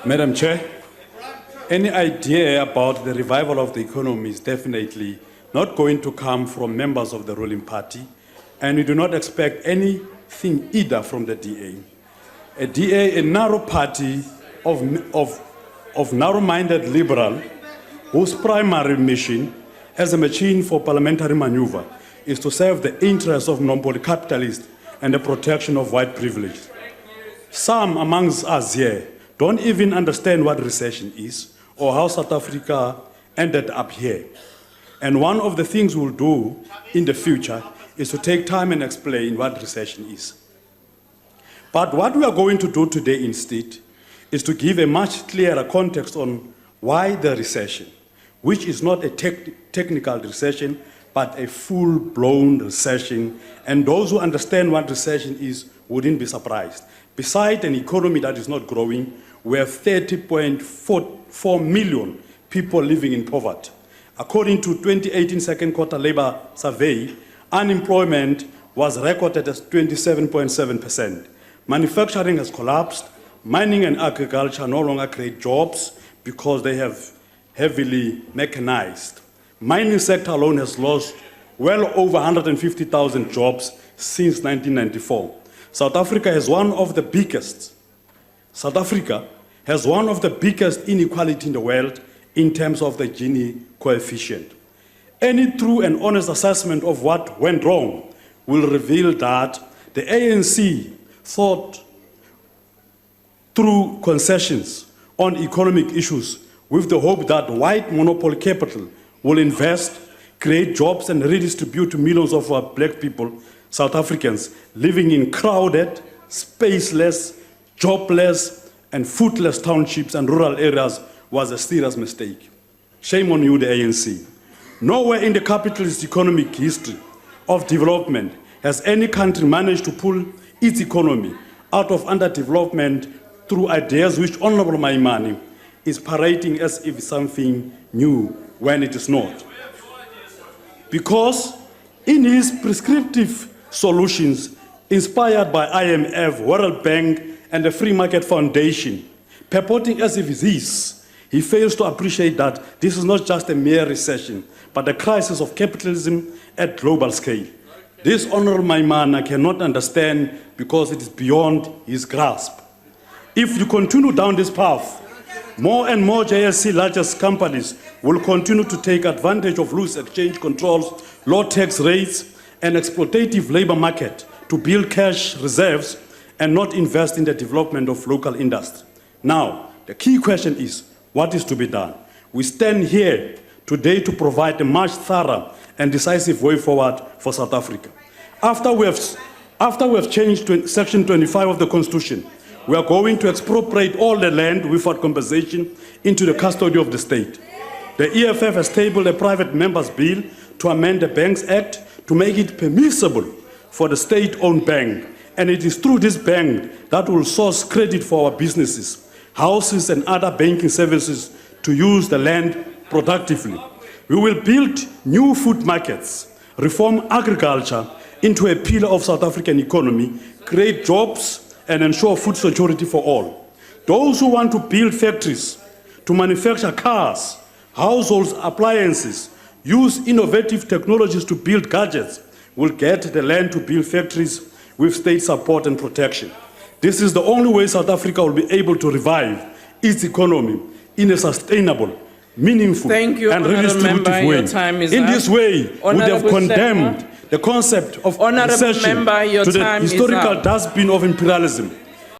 Madam Chair, any idea about the revival of the economy is definitely not going to come from members of the ruling party, and we do not expect anything either from the DA. A DA, a narrow party of narrow-minded liberal, whose primary mission as a machine for parliamentary maneuver is to serve the interests of monopoly capitalists and the protection of white privilege. Some amongst us here don't even understand what recession is or how South Africa ended up here. And one of the things we'll do in the future is to take time and explain what recession is. But what we are going to do today instead is to give a much clearer context on why the recession, which is not a technical recession, but a full-blown recession. And those who understand what recession is wouldn't be surprised. Besides an economy that is not growing, we have 30.4 million people living in poverty. According to 2018 second quarter labor survey, unemployment was recorded as 27.7%. Manufacturing has collapsed. Mining and agriculture no longer create jobs because they have heavily mechanized. Mining sector alone has lost well over 150,000 jobs since 1994. South Africa has one of the biggest inequality in the world in terms of the Gini coefficient. Any true and honest assessment of what went wrong will reveal that the ANC thought through concessions on economic issues with the hope that white monopoly capital will invest, create jobs, and redistribute to millions of our black people, South Africans, living in crowded, spaceless, jobless, and foodless townships and rural areas was a serious mistake. Shame on you, the ANC. Nowhere in the capitalist economic history of development has any country managed to pull its economy out of underdevelopment through ideas which Honorable Maimane is parading as if it's something new when it is not. Because in his prescriptive solutions, inspired by IMF, World Bank, and the Free Market Foundation, purporting as if it is, he fails to appreciate that this is not just a mere recession, but a crisis of capitalism at global scale. This Honorable Maimane cannot understand because it is beyond his grasp. If you continue down this path, more and more JSE largest companies will continue to take advantage of loose exchange controls, low tax rates, and exploitative labor market to build cash reserves and not invest in the development of local industry. Now, the key question is, what is to be done? We stand here today to provide a much thorough and decisive way forward for South Africa. After we have changed Section 25 of the Constitution, we are going to expropriate all the land without compensation into the custody of the state. The EFF has tabled a private members' bill to amend the Banks Act to make it permissible for the state-owned bank, and it is through this bank that will source credit for our businesses, houses, and other banking services to use the land productively. We will build new food markets, reform agriculture into a pillar of South African economy, create jobs, and ensure food security for all. Those who want to build factories, to manufacture cars, household appliances, use innovative technologies to build gadgets, will get the land to build factories with state support and protection. This is the only way South Africa will be able to revive its economy in a sustainable, meaningful, and redistributive way. In this way, we would have condemned the concept of recession to the historical dustbin of imperialism.